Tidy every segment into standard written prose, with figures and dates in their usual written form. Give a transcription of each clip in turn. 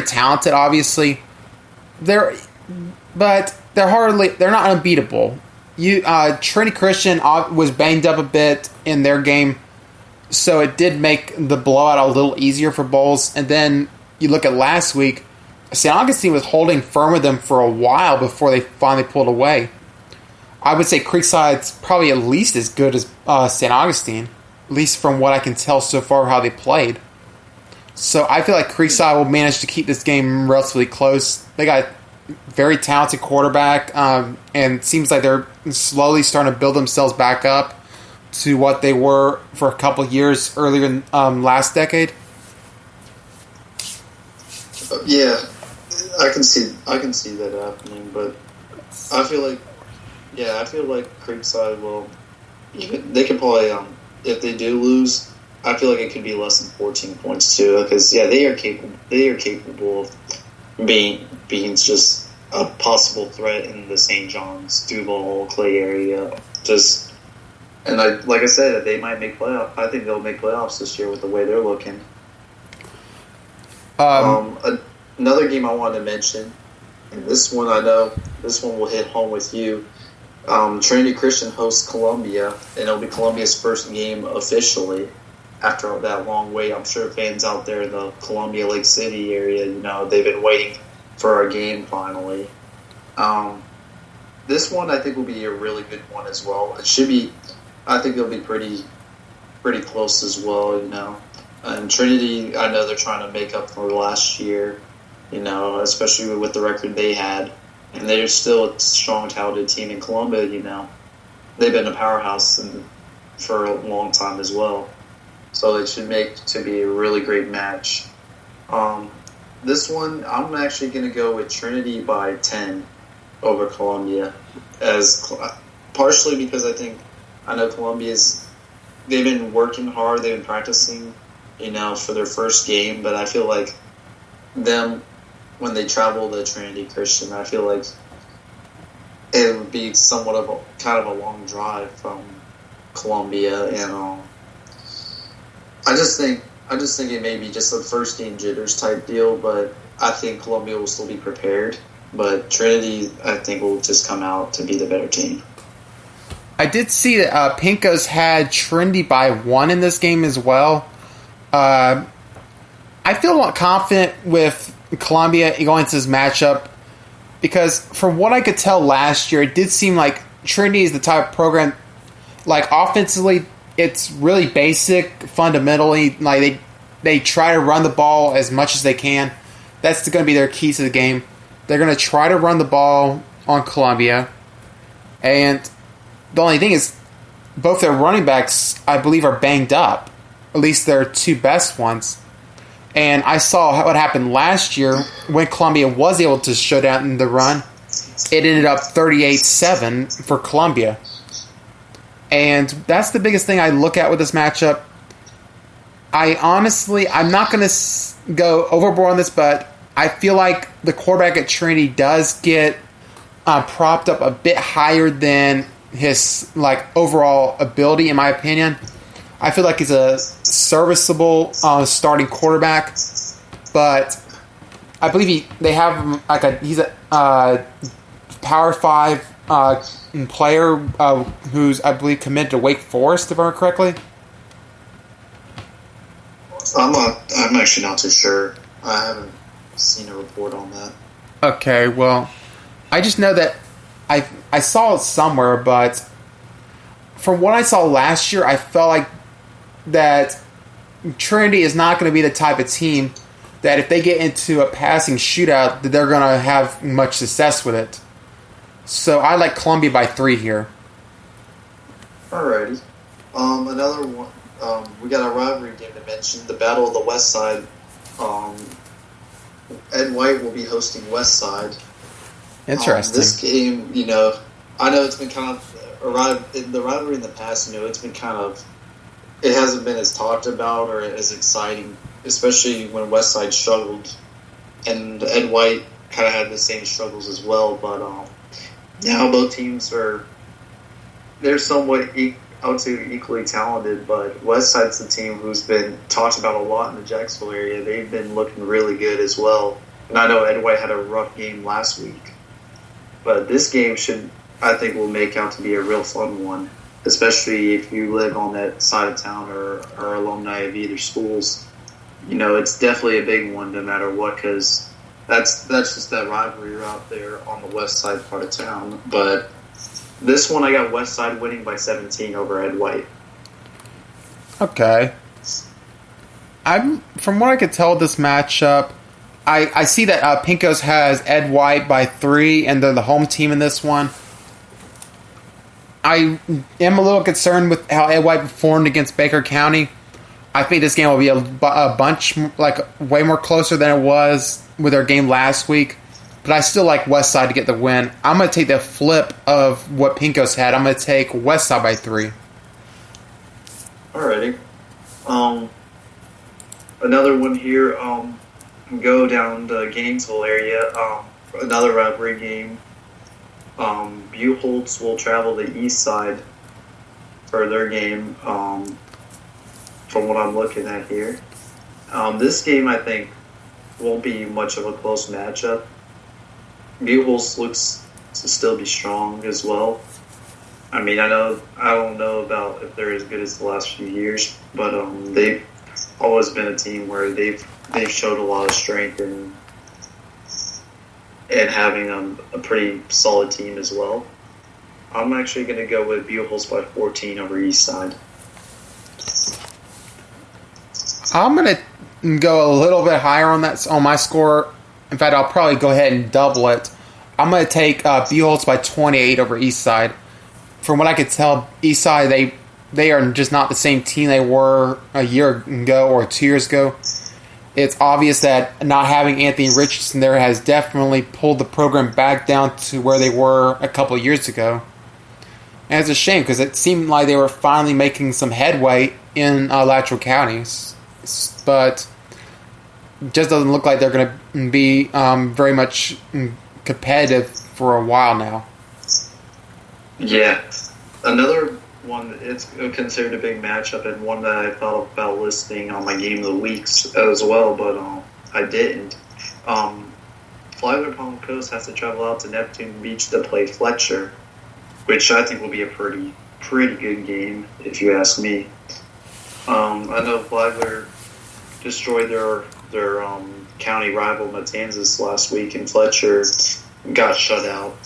talented, obviously. They're they're not unbeatable. Trinity Christian was banged up a bit in their game, so it did make the blowout a little easier for Bulls. And then you look at last week, St. Augustine was holding firm with them for a while before they finally pulled away. I would say Creekside's probably at least as good as St. Augustine, at least from what I can tell so far how they played. So I feel like Creekside will manage to keep this game relatively close. They got a very talented quarterback, and it seems like they're slowly starting to build themselves back up to what they were for a couple of years earlier in last decade. Yeah, I can see that happening, but I feel like Creekside will. They can probably if they do lose, I feel like it could be less than 14 points too, because they are capable. They are capable of being just a possible threat in the St. John's, Duval, Clay area. Like I said, they might make playoffs. I think they'll make playoffs this year with the way they're looking. Another game I wanted to mention, and this one will hit home with you. Trinity Christian hosts Columbia, and it'll be Columbia's first game officially after that long wait. I'm sure fans out there in the Columbia Lake City area, they've been waiting for our game finally. This one I think will be a really good one as well. It should be. I think it'll be pretty close as well. And Trinity, I know they're trying to make up for last year. Especially with the record they had. And they're still a strong, talented team in Columbia, They've been a powerhouse for a long time as well. So it should make to be a really great match. This one, I'm actually going to go with Trinity by 10 over Columbia. Partially because I know Columbia's, they've been working hard, they've been practicing, for their first game. But I feel like them, when they travel to Trinity Christian, I feel like it would be somewhat of a long drive from Columbia, and I just think it may be just a first game jitters type deal, but I think Columbia will still be prepared. But Trinity, I think, will just come out to be the better team. I did see that Pinkos had Trinity by 1 in this game as well. I feel confident with Columbia going into this matchup because from what I could tell last year, it did seem like Trinity is the type of program, like offensively, it's really basic, fundamentally. Like they try to run the ball as much as they can. That's going to be their key to the game. They're going to try to run the ball on Columbia, and the only thing is, both their running backs, I believe, are banged up. At least their two best ones. And I saw what happened last year when Columbia was able to shut down in the run. It ended up 38-7 for Columbia. And that's the biggest thing I look at with this matchup. I'm not going to go overboard on this, but I feel like the quarterback at Trinity does get propped up a bit higher than his overall ability, in my opinion. I feel like he's a serviceable starting quarterback, but I believe they have him he's a Power 5 player who's, I believe, committed to Wake Forest, if I remember correctly. I'm actually not too sure. I haven't seen a report on that. Okay, well, I just know that I saw it somewhere, but from what I saw last year, I felt like that Trinity is not going to be the type of team that if they get into a passing shootout, that they're going to have much success with it. So I like Columbia by 3 here. Alrighty. Another one. We got a rivalry game to mention. The Battle of the West Side. Ed White will be hosting West Side. Interesting. This game, I know it's been kind of the rivalry in the past. It's been kind of, it hasn't been as talked about or as exciting, especially when West Side struggled, and Ed White kind of had the same struggles as well. But now both teams they're somewhat, I would say, equally talented. But West Side's the team who's been talked about a lot in the Jacksonville area. They've been looking really good as well. And I know Ed White had a rough game last week, but this game will make out to be a real fun one, especially if you live on that side of town or are alumni of either schools. It's definitely a big one no matter what, because that's just that rivalry out there on the west side part of town. But this one, I got West Side winning by 17 over Ed White. Okay. From what I could tell, this matchup, I see that Pinkos has Ed White by 3, and they're the home team in this one. I am a little concerned with how Ed White performed against Baker County. I think this game will be a bunch, way more closer than it was with their game last week. But I still like Westside to get the win. I'm going to take the flip of what Pinkos had. I'm going to take Westside by 3. Alrighty. Another one here, go down the Gainesville area. Another rivalry game. Buchholz will travel the east side for their game, from what I'm looking at here. This game, I think, won't be much of a close matchup. Buchholz looks to still be strong as well. I mean, I don't know about if they're as good as the last few years, but they've always been a team where they've showed a lot of strength and having a pretty solid team as well. I'm actually going to go with Buchholz by 14 over Eastside. I'm going to go a little bit higher on my score. In fact, I'll probably go ahead and double it. I'm going to take Buchholz by 28 over Eastside. From what I could tell, Eastside, they are just not the same team they were a year ago or 2 years ago. It's obvious that not having Anthony Richardson there has definitely pulled the program back down to where they were a couple of years ago. And it's a shame because it seemed like they were finally making some headway in Alachua counties. But it just doesn't look like they're going to be very much competitive for a while now. Yeah. Another one, it's considered a big matchup and one that I thought about listing on my Game of the Weeks as well, but I didn't. Flagler Palm Coast has to travel out to Neptune Beach to play Fletcher, which I think will be a pretty good game, if you ask me. I know Flagler destroyed their county rival Matanzas last week, and Fletcher got shut out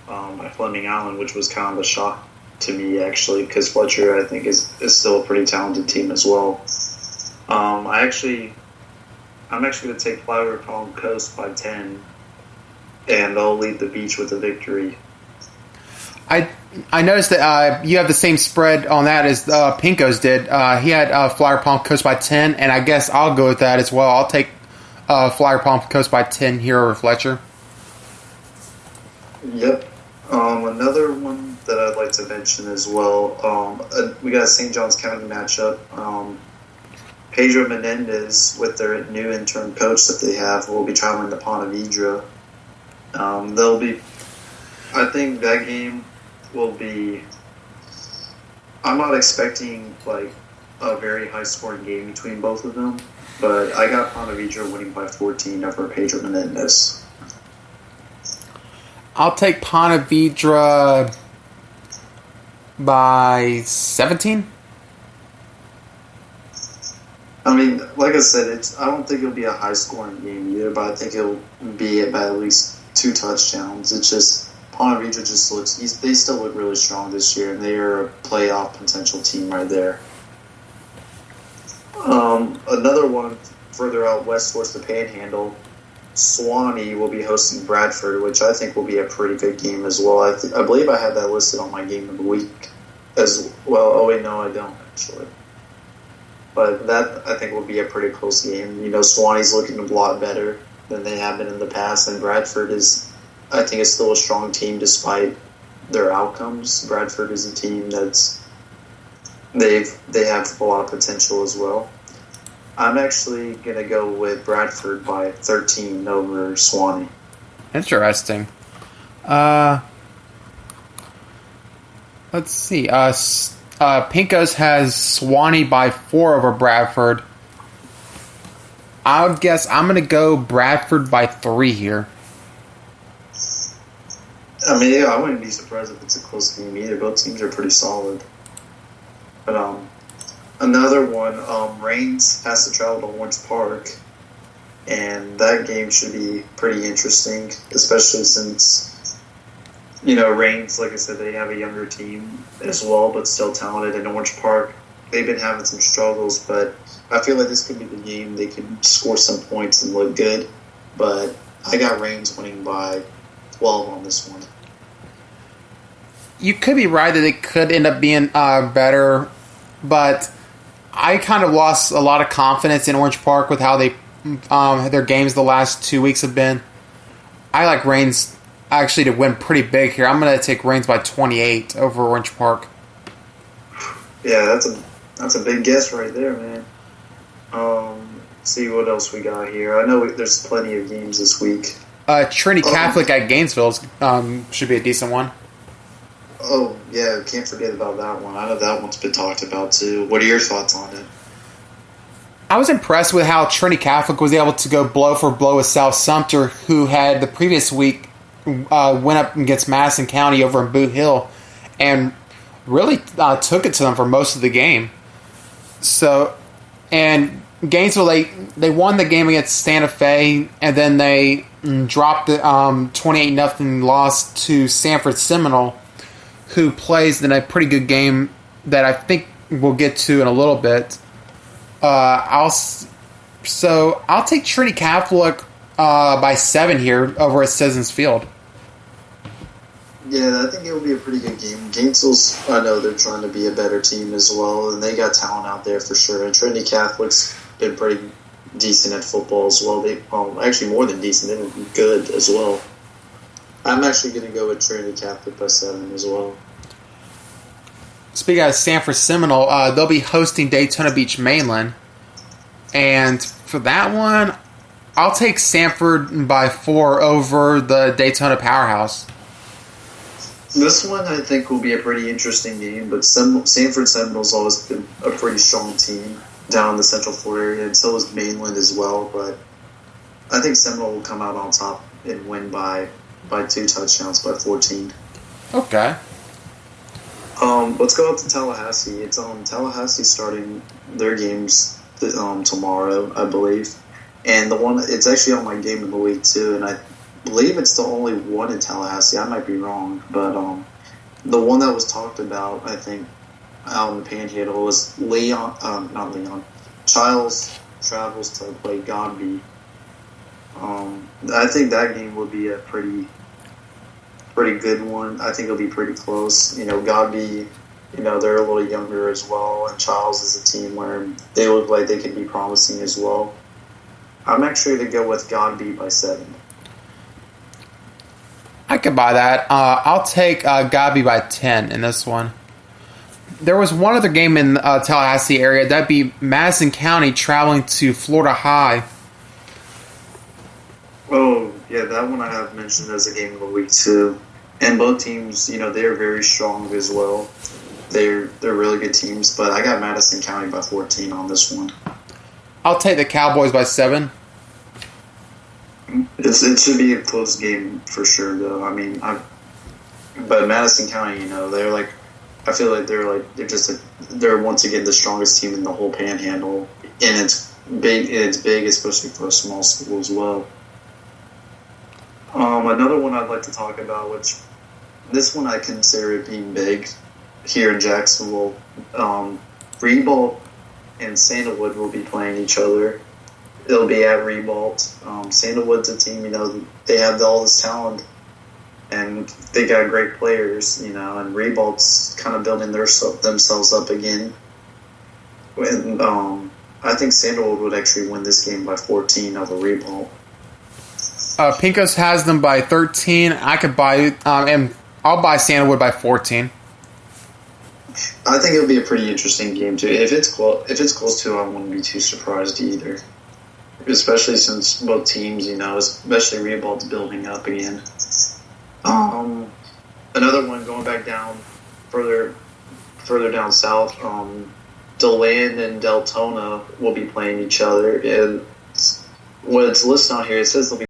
by Fleming Island, which was kind of a shock to me, actually, because Fletcher, I think, is still a pretty talented team as well. I'm actually going to take Flagler Palm Coast by 10, and they'll lead the beach with a victory. I noticed that you have the same spread on that as Pinkos did. He had Flagler Palm Coast by 10, and I guess I'll go with that as well. I'll take Flagler Palm Coast by 10 here over Fletcher. Yep. Another one that I'd like to mention as well, we got a St. Johns County matchup. Pedro Menendez, with their new interim coach that they have, will be traveling to Ponte Vedra. I think that game will be, I'm not expecting like a very high scoring game between both of them, but I got Ponte Vedra winning by 14 over Pedro Menendez. I'll take Ponte Vedra by 17. I mean, like I said, I don't think it'll be a high scoring game either, but I think it'll be at least 2 touchdowns. It's just Ponte Vedra just looks, they still look really strong this year, and they are a playoff potential team right there. Another one further out west towards the Panhandle, Suwannee will be hosting Bradford, which I think will be a pretty good game as well. I believe I have that listed on my Game of the Week as well. Oh wait, no, I don't actually. But that, I think, will be a pretty close game. Suwannee's looking a lot better than they have been in the past, and Bradford is still a strong team despite their outcomes. Bradford is a team they have a lot of potential as well. I'm actually going to go with Bradford by 13 over Suwannee. Interesting. Let's see. Pinkos has Suwannee by 4 over Bradford. I would guess I'm going to go Bradford by 3 here. I mean, yeah, I wouldn't be surprised if it's a close game either. Both teams are pretty solid. But another one, Reigns has to travel to Orange Park, and that game should be pretty interesting, especially since, Reigns, like I said, they have a younger team as well, but still talented. In Orange Park, they've been having some struggles, but I feel like this could be the game they can score some points and look good. But I got Reigns winning by 12 on this one. You could be right that it could end up being better, but I kind of lost a lot of confidence in Orange Park with how they their games the last 2 weeks have been. I like Reigns actually to win pretty big here. I'm going to take Reigns by 28 over Orange Park. Yeah, that's a big guess right there, man. See what else we got here. I know there's plenty of games this week. Trinity Catholic at Gainesville should be a decent one. Oh, yeah, can't forget about that one. I know that one's been talked about, too. What are your thoughts on it? I was impressed with how Trinity Catholic was able to go blow for blow with South Sumter, who had the previous week went up against Madison County over in Boot Hill and really took it to them for most of the game. So, and Gainesville, they won the game against Santa Fe, and then they dropped the 28-0 loss to Sanford Seminole, who plays in a pretty good game that I think we'll get to in a little bit. I'll take Trinity Catholic by 7 here over at Citizens Field. Yeah, I think it'll be a pretty good game. Gainesville's, I know they're trying to be a better team as well, and they got talent out there for sure. And Trinity Catholic's been pretty decent at football as well. Actually more than decent, they've been good as well. I'm actually going to go with Trinity Catholic by 7 as well. Speaking of Sanford Seminole, they'll be hosting Daytona Beach Mainland. And for that one, I'll take Sanford by 4 over the Daytona Powerhouse. This one I think will be a pretty interesting game, but Sanford Seminole's always been a pretty strong team down in the Central Florida area, and so is Mainland as well. But I think Seminole will come out on top and win by 2 touchdowns, by 14. Okay. Let's go up to Tallahassee. It's Tallahassee starting their games tomorrow, I believe, and it's actually on my game of the week too, and I believe it's the only one in Tallahassee. I might be wrong, but the one that was talked about, I think, out in the Panhandle was Childs travels to play Godby. I think that game will be a pretty good one. I think it'll be pretty close. Godby, they're a little younger as well, and Childs is a team where they look like they could be promising as well. I'm actually going to go with Godby by 7. I could buy that. I'll take Godby by 10 in this one. There was one other game in the Tallahassee area. That'd be Madison County traveling to Florida High. Oh, yeah, that one I have mentioned as a game of the week too. And both teams, they're very strong as well. They're really good teams, but I got Madison County by 14 on this one. I'll take the Cowboys by 7. It should be a close game for sure, though. I mean, but Madison County, they're like, I feel like they're once again the strongest team in the whole Panhandle, and it's big, especially for a small school as well. Another one I'd like to talk about, which this one I consider it being big here in Jacksonville. Ribault and Sandalwood will be playing each other. It'll be at Ribault. Sandalwood's a team, they have all this talent, and they got great players, and Ribault's kind of building themselves up again. And I think Sandalwood would actually win this game by 14 over Ribault. Pincos has them by 13. I could buy, and I'll buy Sandalwood by 14. I think it'll be a pretty interesting game too. If it's close to, I wouldn't be too surprised either. Especially since both teams, especially Ribault's building up again. Another one going back down further down south. DeLand and Deltona will be playing each other, and what it's listed on here, it says they'll be